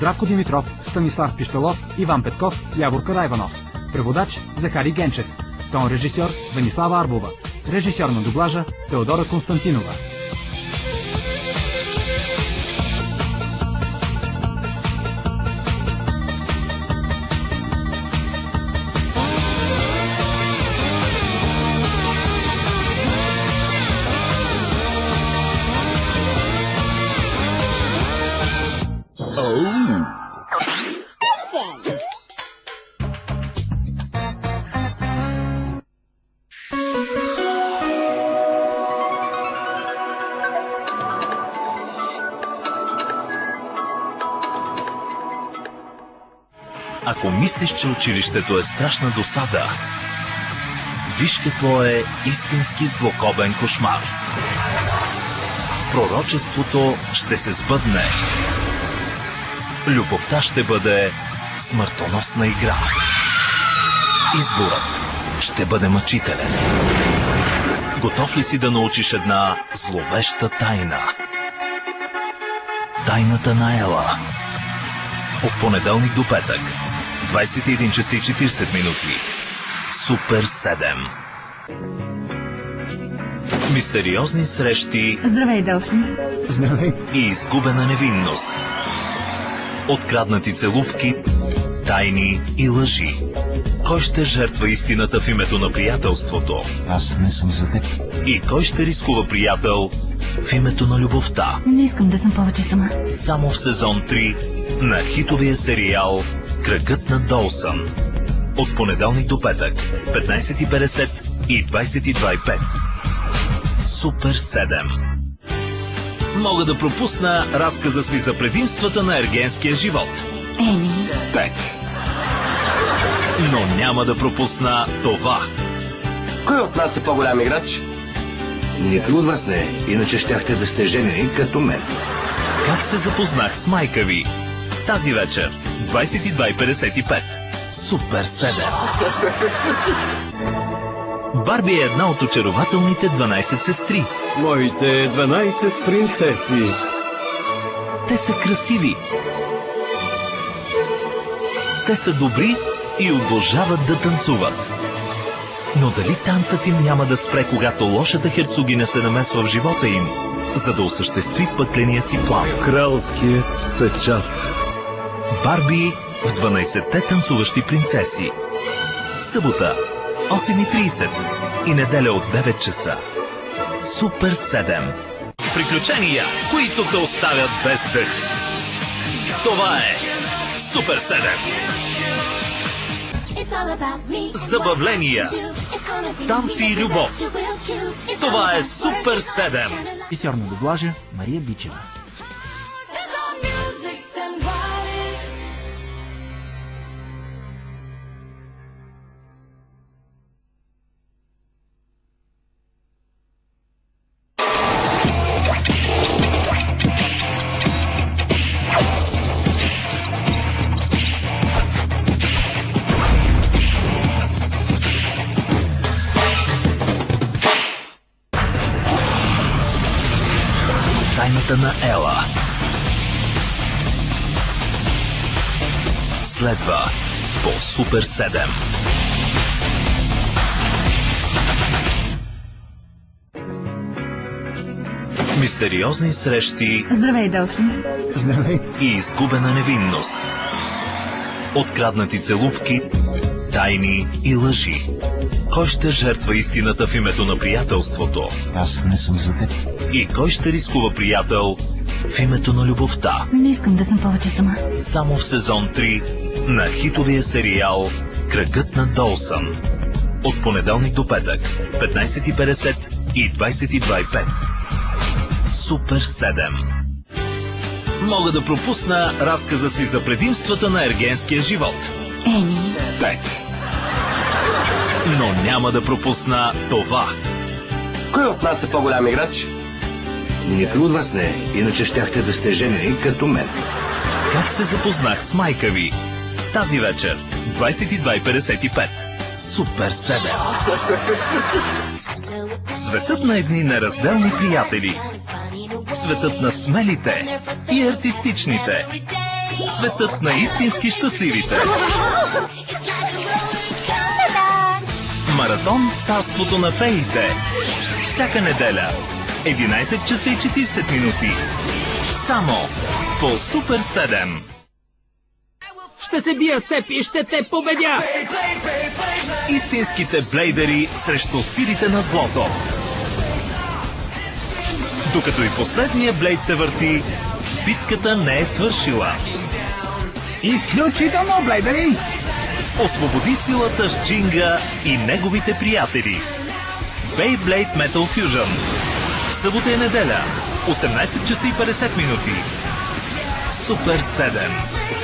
Здравко Димитров, Станислав Пищалов, Иван Петков, Явор Карайванов. Преводач Захари Генчев. Тон режисьор Венислава Арбова. Режисьор на дублажа Теодора Константинова. Ако мислиш, че училището е страшна досада, виж какво е истински злокобен кошмар. Пророчеството ще се сбъдне. Любовта ще бъде смъртоносна игра. Изборът ще бъде мъчителен. Готов ли си да научиш една зловеща тайна? Тайната на Ела. От понеделник до петък, 21 часа и 40 минути. Супер 7. Мистериозни срещи. Здравей, Делсън. Здравей. И изгубена невинност. Откраднати целувки, тайни и лъжи. Кой ще жертва истината в името на приятелството? Аз не съм за теб. И кой ще рискува приятел в името на любовта? Не искам да съм повече сама. Само в сезон 3 на хитовия сериал Кръгът на Доусън. От понеделник до петък, 15:50 и 22:05. Супер 7. Мога да пропусна разказа си за предимствата на ергенския живот. Еми. 5. Но няма да пропусна това. Кой от нас е по-голям играч? Никой от вас не е, иначе щяхте да сте женени като мен. Как се запознах с майка ви? Тази вечер, 22:55. Супер 7. Барби е една от очарователните 12 сестри. Моите 12 принцеси. Те са красиви. Те са добри и обожават да танцуват. Но дали танцът им няма да спре, когато лошата херцогиня се намесва в живота им, за да осъществи пъкления си план? Кралският печат. Барби в 12-те танцуващи принцеси. Събота, 8:30 и неделя от 9 часа. Супер 7. Приключения, които те оставят без дъх. Това е Супер 7. Забавления, танци и любов. Това е Супер 7. Режисьор на дублажа Мария Бичева. Тайната на Ела. Следва по Супер 7. Мистериозни срещи. Здравей, Делсън. Здравей. И изгубена невинност. Откраднати целувки, тайни и лъжи. Кой ще жертва истината в името на приятелството? Аз не съм за теб. И кой ще рискува приятел в името на любовта? Не искам да съм повече сама. Само в сезон 3 на хитовия сериал Кръгът на Доусън. От понеделник до петък, 15:50 и 22:05. Супер 7. Мога да пропусна разказа си за предимствата на ергенския живот. Еми. 5. Но няма да пропусна това. Кой от нас е по-голям играч? Никой от вас не е, иначе щяхте да сте женени като мен. Как се запознах с майка ви? Тази вечер, 22:55. Супер 7. Светът на едни неразделни приятели. Светът на смелите и артистичните. Светът на истински щастливите. Маратон Царството на феите. Всяка неделя. 11 часа и 40 минути. Само по Супер 7. Ще се бия с теб и ще те победя! Истинските блейдери срещу силите на злото. Докато и последния блейд се върти, битката не е свършила. Изключително, блейдери! Освободи силата с Джинга и неговите приятели. Beyblade Metal Fusion. Събота и неделя, 18 часа и 50 минути. Супер 7.